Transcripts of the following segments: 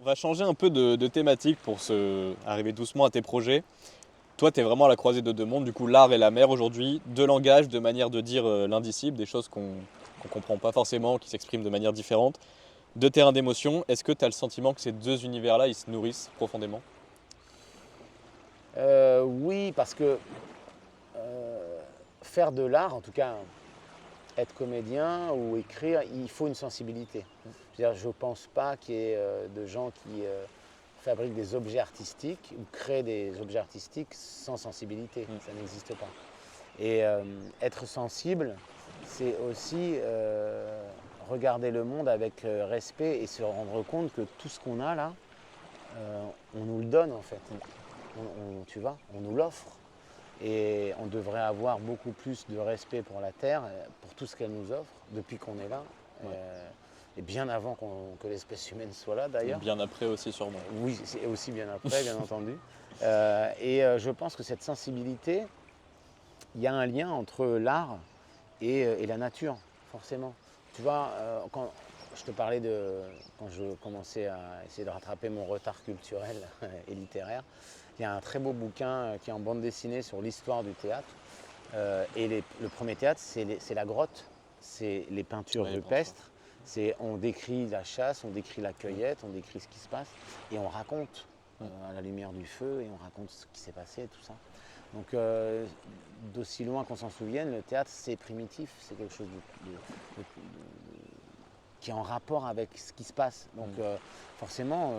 On va changer un peu de thématique pour arriver doucement à tes projets. Toi, tu es vraiment à la croisée de deux mondes, du coup l'art et la mer aujourd'hui, de langage, de manière de dire l'indicible, des choses qu'on ne comprend pas forcément, qui s'expriment de manière différente, de terrain d'émotion. Est-ce que tu as le sentiment que ces deux univers-là, ils se nourrissent profondément? Oui, parce que faire de l'art, en tout cas être comédien ou écrire, il faut une sensibilité. Je ne pense pas qu'il y ait de gens qui fabriquent des objets artistiques ou créent des objets artistiques sans sensibilité. Mm. Ça n'existe pas. Et être sensible, c'est aussi regarder le monde avec respect et se rendre compte que tout ce qu'on a là, on nous le donne en fait. Tu vois, on nous l'offre. Et on devrait avoir beaucoup plus de respect pour la Terre, pour tout ce qu'elle nous offre, depuis qu'on est là. Ouais. Et bien avant que l'espèce humaine soit là d'ailleurs. Bien après aussi sûrement. Oui, c'est aussi bien après, bien entendu. Je pense que cette sensibilité, il y a un lien entre l'art et la nature, forcément. Tu vois, quand je te parlais de quand je commençais à essayer de rattraper mon retard culturel et littéraire, il y a un très beau bouquin qui est en bande dessinée sur l'histoire du théâtre. Le premier théâtre, c'est la grotte, c'est les peintures Ouais, rupestres, on décrit la chasse, on décrit la cueillette, on décrit ce qui se passe, et on raconte à la lumière du feu, et on raconte ce qui s'est passé, tout ça. Donc, d'aussi loin qu'on s'en souvienne, le théâtre, c'est primitif, c'est quelque chose qui est en rapport avec ce qui se passe. Donc, forcément,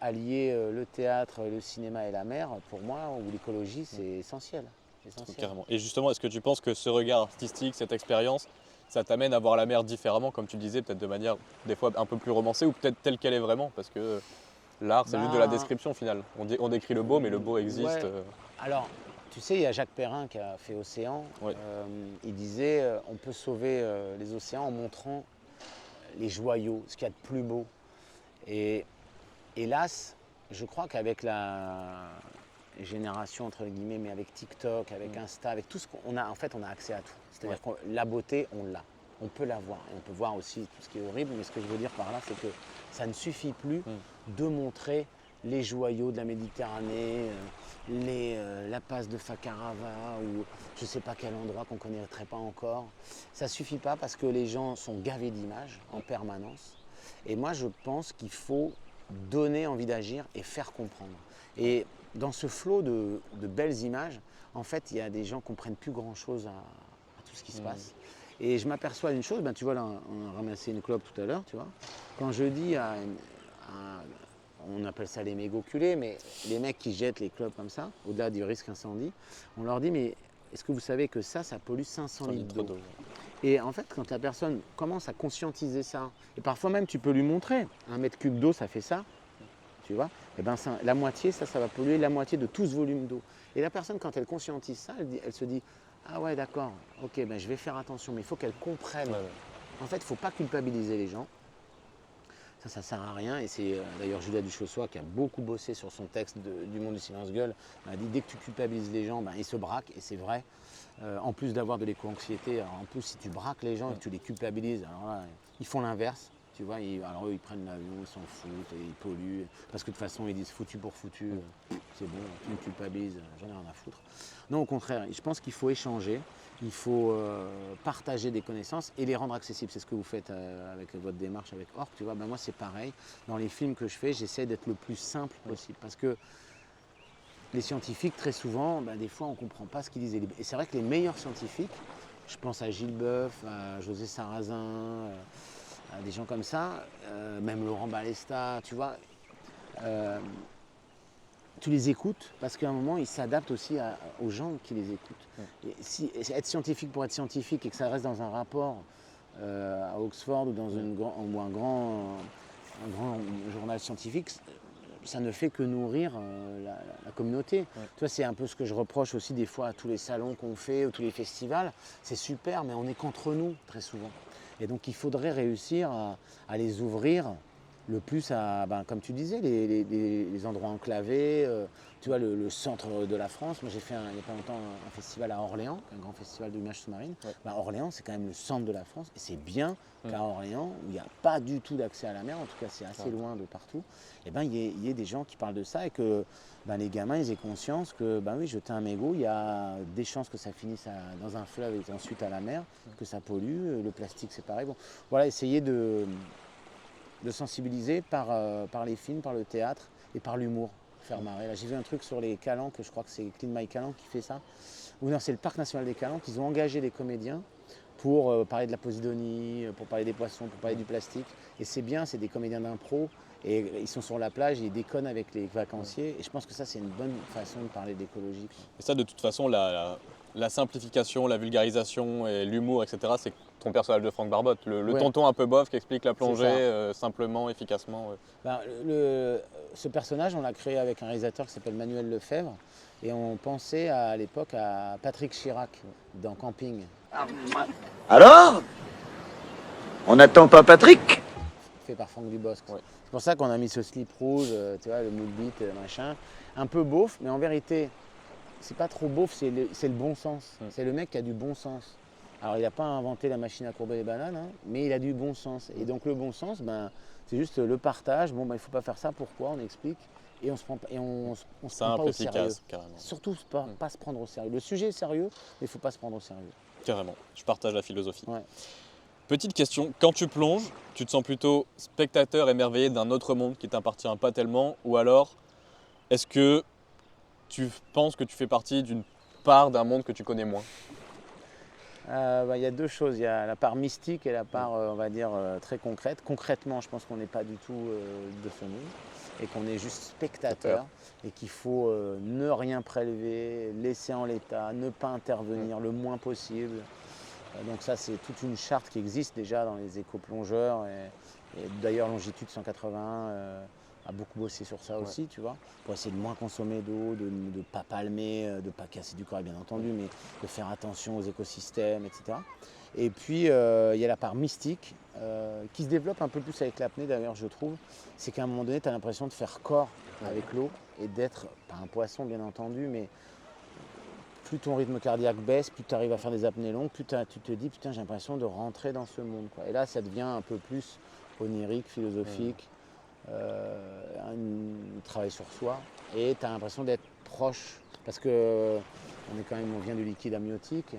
allier le théâtre, le cinéma et la mer, pour moi, ou l'écologie, c'est essentiel. Carrément. Et justement, est-ce que tu penses que ce regard artistique, cette expérience, ça t'amène à voir la mer différemment, comme tu disais, peut-être de manière des fois un peu plus romancée ou peut-être telle qu'elle est vraiment? Parce que l'art, c'est juste de la Ben, description finale. On décrit le beau, mais le beau existe. ouais. Alors, tu sais, il y a Jacques Perrin qui a fait Océan. Ouais. Il disait on peut sauver les océans en montrant les joyaux, ce qu'il y a de plus beau. Et hélas, je crois qu'avec la génération, entre guillemets, mais avec TikTok, avec Insta, avec tout ce qu'on a, en fait, on a accès à tout. C'est-à-dire que la beauté, on l'a. On peut la voir. Et on peut voir aussi tout ce qui est horrible. Mais ce que je veux dire par là, c'est que ça ne suffit plus de montrer les joyaux de la Méditerranée, la passe de Fakarava ou je ne sais pas quel endroit qu'on ne connaîtrait pas encore. Ça ne suffit pas parce que les gens sont gavés d'images en permanence. Et moi, je pense qu'il faut donner envie d'agir et faire comprendre. Et dans ce flot de belles images, en fait, il y a des gens qui ne comprennent plus grand-chose à tout ce qui se passe. Et je m'aperçois d'une chose, tu vois, là, on a ramassé une clope tout à l'heure, tu vois. Quand je dis on appelle ça les mégoculés, mais les mecs qui jettent les clopes comme ça, au-delà du risque incendie, on leur dit, mais est-ce que vous savez que ça pollue 500 litres d'eau? Et en fait, quand la personne commence à conscientiser ça, et parfois même tu peux lui montrer, un mètre cube d'eau, ça fait ça, tu vois, et ben la moitié, ça va polluer la moitié de tout ce volume d'eau. Et la personne, quand elle conscientise ça, elle se dit, ah ouais, d'accord, ok, ben je vais faire attention, mais il faut qu'elle comprenne. En fait, il ne faut pas culpabiliser les gens. Ça ne sert à rien. Et c'est d'ailleurs Julia Duchossois qui a beaucoup bossé sur son texte du Monde du silence-gueule, m'a dit dès que tu culpabilises les gens, ben, ils se braquent, et c'est vrai. En plus d'avoir de l'éco-anxiété, en plus si tu braques les gens et que tu les culpabilises, alors là, ils font l'inverse. Tu vois, alors eux ils prennent l'avion, ils s'en foutent, et ils polluent, parce que de toute façon ils disent foutu pour foutu, c'est bon, tu me culpabilises, j'en ai rien à foutre. Non, au contraire, je pense qu'il faut échanger, il faut partager des connaissances et les rendre accessibles. C'est ce que vous faites avec votre démarche avec Orc, tu vois. Ben moi c'est pareil, dans les films que je fais, j'essaie d'être le plus simple possible, parce que les scientifiques, très souvent, des fois on ne comprend pas ce qu'ils disent. Et c'est vrai que les meilleurs scientifiques, je pense à Gilles Boeuf, à José Sarrazin, à des gens comme ça, même Laurent Balesta, tu vois, tu les écoutes parce qu'à un moment, ils s'adaptent aussi aux gens qui les écoutent. Et être scientifique pour être scientifique et que ça reste dans un rapport à Oxford ou dans un grand journal scientifique, ça ne fait que nourrir la communauté. Tu vois, c'est un peu ce que je reproche aussi des fois à tous les salons qu'on fait ou tous les festivals. C'est super, mais on n'est qu'entre nous très souvent. Et donc il faudrait réussir à les ouvrir le plus à, comme tu disais, les endroits enclavés, tu vois, le centre de la France. Moi, j'ai fait il n'y a pas longtemps un festival à Orléans, un grand festival d'images sous-marines. Ouais. Orléans, c'est quand même le centre de la France. Et c'est bien qu'à Orléans, où il n'y a pas du tout d'accès à la mer, en tout cas, c'est assez loin de partout, et il y ait des gens qui parlent de ça et que les gamins, ils aient conscience que, oui, jeter un mégot, il y a des chances que ça finisse dans un fleuve et ensuite à la mer, que ça pollue. Le plastique, c'est pareil. Bon, voilà, essayer de sensibiliser par les films, par le théâtre et par l'humour, faire marrer. Là, j'ai vu un truc sur les Calanques, je crois que c'est Clean My Calanque qui fait ça. Ou non, c'est le Parc National des Calanques, ils ont engagé des comédiens pour parler de la posidonie, pour parler des poissons, pour parler du plastique. Et c'est bien, c'est des comédiens d'impro, et ils sont sur la plage, et ils déconnent avec les vacanciers. Et je pense que ça, c'est une bonne façon de parler d'écologie. Et ça, de toute façon, la simplification, la vulgarisation et l'humour, etc., c'est ton personnage de Franck Barbotte, le tonton un peu bof qui explique la plongée simplement, efficacement. Ce personnage, on l'a créé avec un réalisateur qui s'appelle Manuel Lefebvre, et on pensait à l'époque à Patrick Chirac dans Camping. Alors? On n'attend pas Patrick? Fait par Franck Dubosc. Ouais. C'est pour ça qu'on a mis ce slip rouge, tu vois, le mood beat, machin. Un peu beauf, mais en vérité, c'est pas trop beauf, c'est le bon sens. C'est le mec qui a du bon sens. Alors il n'a pas inventé la machine à courber les bananes, hein, mais il a du bon sens. Et donc le bon sens, c'est juste le partage. Bon, il ne faut pas faire ça, pourquoi? On explique. Et on se prend, on se prend pas au sérieux. Carrément. Surtout pas se prendre au sérieux. Le sujet est sérieux, mais il ne faut pas se prendre au sérieux. Carrément, je partage la philosophie. Ouais. Petite question, quand tu plonges, tu te sens plutôt spectateur émerveillé d'un autre monde qui t'appartient pas tellement, ou alors est-ce que tu penses que tu fais partie d'une part d'un monde que tu connais moins? Il y a deux choses, il y a la part mystique et la part, on va dire, très concrète. Concrètement, je pense qu'on n'est pas du tout de ce monde et qu'on est juste spectateur et qu'il faut ne rien prélever, laisser en l'état, ne pas intervenir le moins possible. Donc ça, c'est toute une charte qui existe déjà dans les éco-plongeurs et d'ailleurs Longitude 181 a beaucoup bossé sur ça aussi, tu vois, pour essayer de moins consommer d'eau, de ne pas palmer, de ne pas casser du corail bien entendu, mais de faire attention aux écosystèmes, etc. Et puis il y a la part mystique qui se développe un peu plus avec l'apnée d'ailleurs, je trouve. C'est qu'à un moment donné, tu as l'impression de faire corps avec l'eau et d'être, pas un poisson bien entendu, mais plus ton rythme cardiaque baisse, plus tu arrives à faire des apnées longues, plus tu te dis putain, j'ai l'impression de rentrer dans ce monde, quoi. Et là, ça devient un peu plus onirique, philosophique. Un travail sur soi et tu as l'impression d'être proche parce que on vient du liquide amniotique,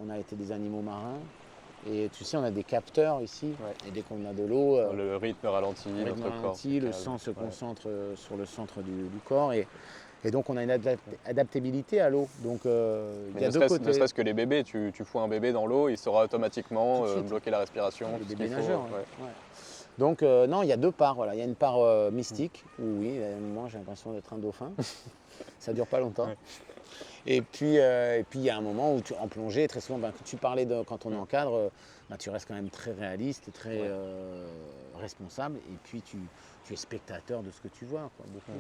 on a été des animaux marins et tu sais on a des capteurs ici et dès qu'on a de l'eau, le rythme ralentit, le sang se concentre sur le centre du corps et donc on a une adaptabilité à l'eau. Donc il y a deux côtés. Ne serait-ce que les bébés, tu fous un bébé dans l'eau, il saura automatiquement bloquer la respiration. Les bébés nageurs. Donc non, il y a deux parts. Voilà. Il y a une part mystique, où oui, à un moment j'ai l'impression d'être un dauphin. Ça ne dure pas longtemps. Ouais. Et puis il y a un moment où en plongée, très souvent, que tu parlais quand on encadre, tu restes quand même très réaliste et très responsable. Et puis tu es spectateur de ce que tu vois. Quoi, beaucoup,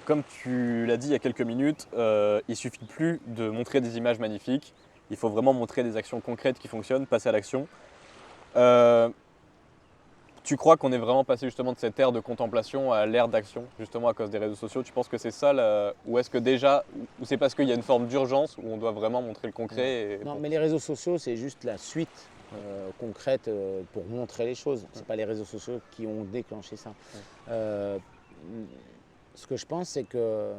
Comme tu l'as dit il y a quelques minutes, il ne suffit plus de montrer des images magnifiques. Il faut vraiment montrer des actions concrètes qui fonctionnent, passer à l'action. Tu crois qu'on est vraiment passé justement de cette ère de contemplation à l'ère d'action, justement à cause des réseaux sociaux? Tu penses que c'est ça, ou est-ce que déjà, ou c'est parce qu'il y a une forme d'urgence où on doit vraiment montrer le concret Non, mais les réseaux sociaux, c'est juste la suite concrète pour montrer les choses. Ce n'est pas les réseaux sociaux qui ont déclenché ça. Ce que je pense, c'est que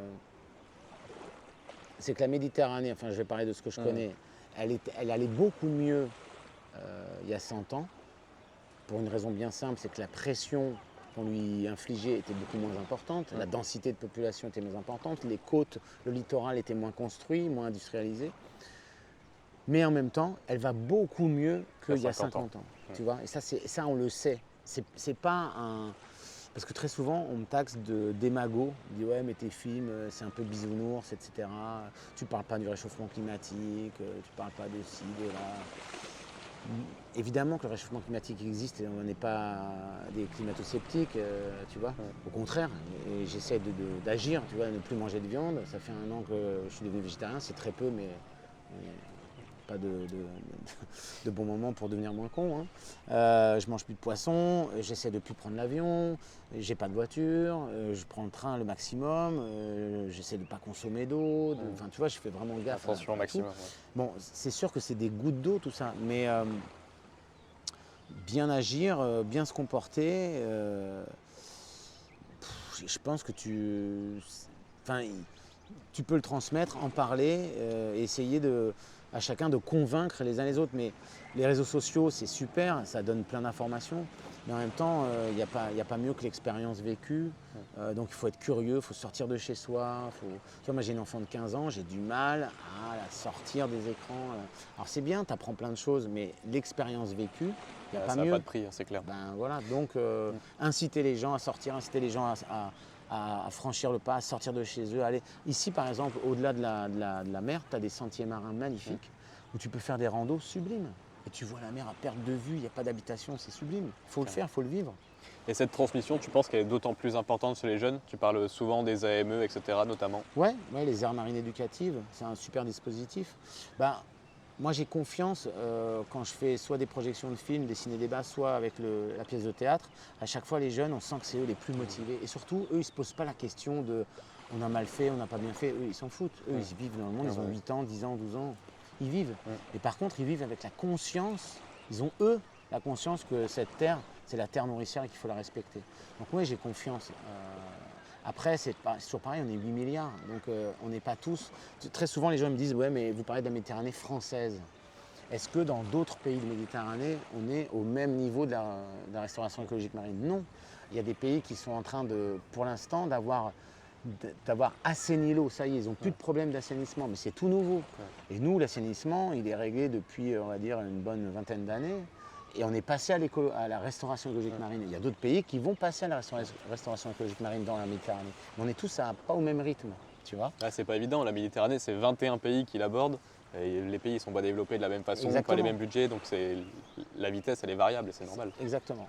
la Méditerranée, enfin je vais parler de ce que je connais, elle allait beaucoup mieux il y a 100 ans. Pour une raison bien simple, c'est que la pression qu'on lui infligeait était beaucoup moins importante, la densité de population était moins importante, les côtes, le littoral était moins construit, moins industrialisé. Mais en même temps, elle va beaucoup mieux qu'il y a 50 ans. Tu vois, et ça, on le sait. C'est pas un... Parce que très souvent, on me taxe de démago. On dit ouais, mais tes films, c'est un peu bisounours, etc. Tu parles pas du réchauffement climatique, tu parles pas de ci, de là. Évidemment que le réchauffement climatique existe et on n'est pas des climato-sceptiques, tu vois. Au contraire, et j'essaie d'agir, tu vois, ne plus manger de viande. Ça fait 1 an que je suis devenu végétarien, c'est très peu, mais pas de bon moment pour devenir moins con. Hein. Je mange plus de poisson, j'essaie de plus prendre l'avion, j'ai pas de voiture, je prends le train le maximum, j'essaie de pas consommer d'eau. Enfin, tu vois, je fais vraiment gaffe. Attention au maximum. Ouais. Bon, c'est sûr que c'est des gouttes d'eau tout ça, mais bien agir, bien se comporter. Je pense que tu peux le transmettre, en parler, essayer à chacun de convaincre les uns les autres. Mais les réseaux sociaux, c'est super, ça donne plein d'informations. Mais en même temps, il n'y a pas mieux que l'expérience vécue. Donc il faut être curieux, il faut sortir de chez soi. Tu vois, moi j'ai une enfant de 15 ans, j'ai du mal à la sortir des écrans. Alors c'est bien, tu apprends plein de choses, mais l'expérience vécue, il n'y a pas ça mieux. n'a pas de prix, c'est clair. Ben voilà, donc inciter les gens à sortir, inciter les gens à franchir le pas, à sortir de chez eux. Aller. Ici, par exemple, au-delà de la mer, tu as des sentiers marins magnifiques où tu peux faire des randos sublimes. Et tu vois la mer à perte de vue, il n'y a pas d'habitation, c'est sublime. Il faut le faire, il faut le vivre. Et cette transmission, tu penses qu'elle est d'autant plus importante chez les jeunes? Tu parles souvent des AME, etc. notamment. Ouais, les aires marines éducatives, c'est un super dispositif. Moi, j'ai confiance quand je fais soit des projections de films, des ciné-débats, soit avec la pièce de théâtre. À chaque fois, les jeunes, on sent que c'est eux les plus motivés. Et surtout, eux, ils ne se posent pas la question de on a mal fait, on n'a pas bien fait. Eux, ils s'en foutent. Eux, ils vivent dans le monde, ils ont 8 ans, 10 ans, 12 ans. Ils vivent. Et par contre, ils vivent avec la conscience. Ils ont, eux, la conscience que cette terre, c'est la terre nourricière et qu'il faut la respecter. Donc, moi, j'ai confiance. Après, c'est toujours pareil, on est 8 milliards, donc on n'est pas tous... Très souvent, les gens me disent « Ouais, mais vous parlez de la Méditerranée française. Est-ce que dans d'autres pays de Méditerranée, on est au même niveau de la restauration écologique marine ?» Non. Il y a des pays qui sont en train, pour l'instant, d'avoir assaini l'eau. Ça y est, ils n'ont plus de problème d'assainissement, mais c'est tout nouveau. Et nous, l'assainissement, il est réglé depuis, on va dire, une bonne vingtaine d'années. Et on est passé à la restauration écologique marine. Il y a d'autres pays qui vont passer à la restauration écologique marine dans la Méditerranée. Mais on est tous pas au même rythme, tu vois. Ah, c'est pas évident, la Méditerranée, c'est 21 pays qui l'abordent. Et les pays ne sont pas développés de la même façon, Exactement. pas les mêmes budgets, donc la vitesse, elle est variable et c'est normal. Exactement.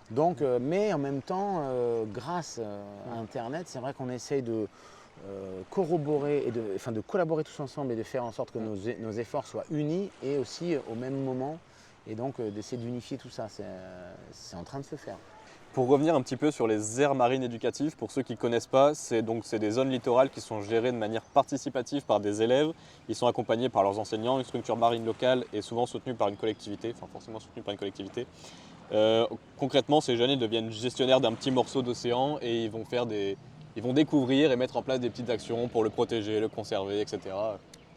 Donc, mais en même temps, grâce à Internet, c'est vrai qu'on essaye de corroborer et de collaborer tous ensemble et de faire en sorte que nos efforts soient unis et aussi au même moment. Et donc d'essayer d'unifier tout ça, c'est en train de se faire. Pour revenir un petit peu sur les aires marines éducatives, pour ceux qui ne connaissent pas, c'est des zones littorales qui sont gérées de manière participative par des élèves. Ils sont accompagnés par leurs enseignants, une structure marine locale et souvent soutenus par une collectivité, enfin forcément soutenus par une collectivité. Concrètement, ces jeunes ils deviennent gestionnaires d'un petit morceau d'océan et ils vont découvrir et mettre en place des petites actions pour le protéger, le conserver, etc.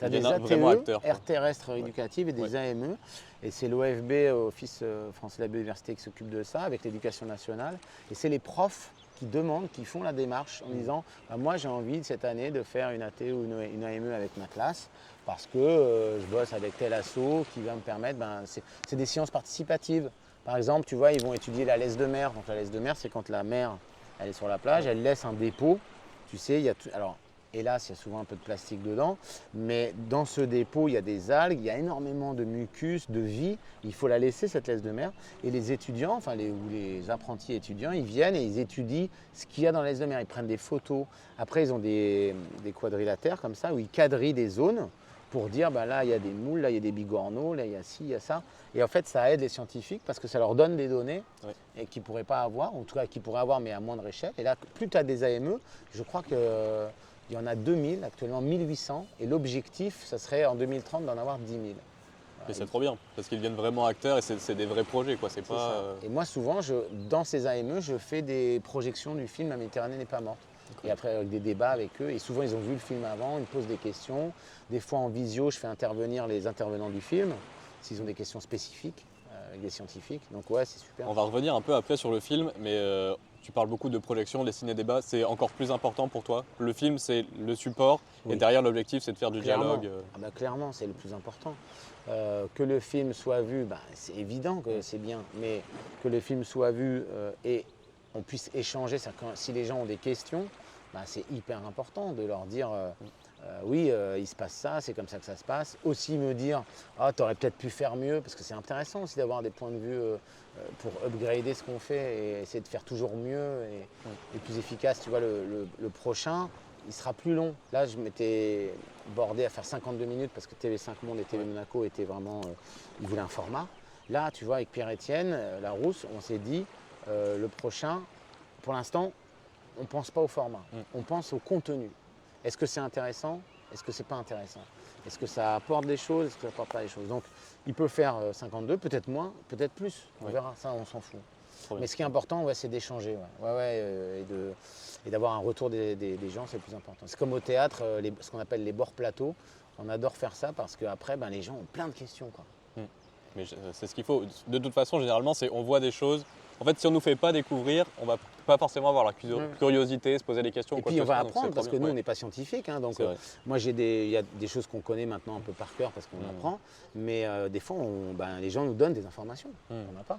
Tu as des ATE, aires terrestres éducatives et des AME. Et c'est l'OFB, Office français de la biodiversité, qui s'occupe de ça avec l'éducation nationale. Et c'est les profs qui demandent, qui font la démarche en disant moi j'ai envie cette année de faire une ATE ou une AME avec ma classe parce que je bosse avec tel asso qui va me permettre, c'est des sciences participatives. Par exemple, tu vois, ils vont étudier la laisse de mer. Donc la laisse de mer, c'est quand la mer elle est sur la plage, elle laisse un dépôt. Tu sais, il y a tout. Alors, hélas, il y a souvent un peu de plastique dedans, mais dans ce dépôt, il y a des algues, il y a énormément de mucus, de vie. Il faut la laisser, cette laisse de mer. Et les étudiants, ou les apprentis étudiants, ils viennent et ils étudient ce qu'il y a dans la laisse de mer. Ils prennent des photos. Après, ils ont des quadrilatères comme ça, où ils quadrillent des zones pour dire, là, il y a des moules, là, il y a des bigorneaux, là, il y a ci, il y a ça. Et en fait, ça aide les scientifiques parce que ça leur donne des données et qu'ils ne pourraient pas avoir, en tout cas qu'ils pourraient avoir, mais à moindre échelle. Et là, plus tu as des AME, je crois que... Il y en a 2000, actuellement 1800, et l'objectif, ça serait en 2030 d'en avoir 10 000. Et c'est trop bien, parce qu'ils deviennent vraiment acteurs et c'est des vrais projets, quoi. C'est pas. Et moi, souvent, dans ces AME, je fais des projections du film La Méditerranée n'est pas morte. Et après, avec des débats avec eux, et souvent, ils ont vu le film avant, ils me posent des questions. Des fois, en visio, je fais intervenir les intervenants du film, s'ils ont des questions spécifiques, avec des scientifiques. Donc ouais, c'est super. On va revenir un peu après sur le film, mais tu parles beaucoup de projections, des ciné-débats, c'est encore plus important pour toi. Le film, c'est le support, et derrière, l'objectif, c'est de faire du dialogue. Clairement, c'est le plus important. Que le film soit vu, c'est évident que c'est bien, mais que le film soit vu et on puisse échanger, si les gens ont des questions, c'est hyper important de leur dire oui, il se passe ça, c'est comme ça que ça se passe. Aussi me dire, tu aurais peut-être pu faire mieux, parce que c'est intéressant aussi d'avoir des points de vue pour upgrader ce qu'on fait et essayer de faire toujours mieux et plus efficace. Tu vois, le prochain, il sera plus long. Là, je m'étais bordé à faire 52 minutes parce que TV5 Monde et TV Monaco étaient vraiment, ils voulaient un format. Là, tu vois, avec Pierre-Étienne Larousse, on s'est dit, le prochain, pour l'instant, on ne pense pas au format, on pense au contenu. Est-ce que c'est intéressant? Est-ce que c'est pas intéressant? Est-ce que ça apporte des choses? Est-ce que ça apporte pas des choses? Donc, il peut faire 52, peut-être moins, peut-être plus. On verra, ça, on s'en fout. Mais ce qui est important, c'est d'échanger, et d'avoir un retour des gens, c'est le plus important. C'est comme au théâtre, ce qu'on appelle les bords plateaux. On adore faire ça parce qu'après, les gens ont plein de questions, quoi. Mais c'est ce qu'il faut. De toute façon, généralement, on voit des choses. En fait, si on ne nous fait pas découvrir, on va pas forcément avoir la curiosité, se poser des questions. Et puis on va apprendre parce que nous, on n'est pas scientifique. Donc moi, il y a des choses qu'on connaît maintenant un peu par cœur parce qu'on apprend. Mais des fois, les gens nous donnent des informations qu'on n'a pas.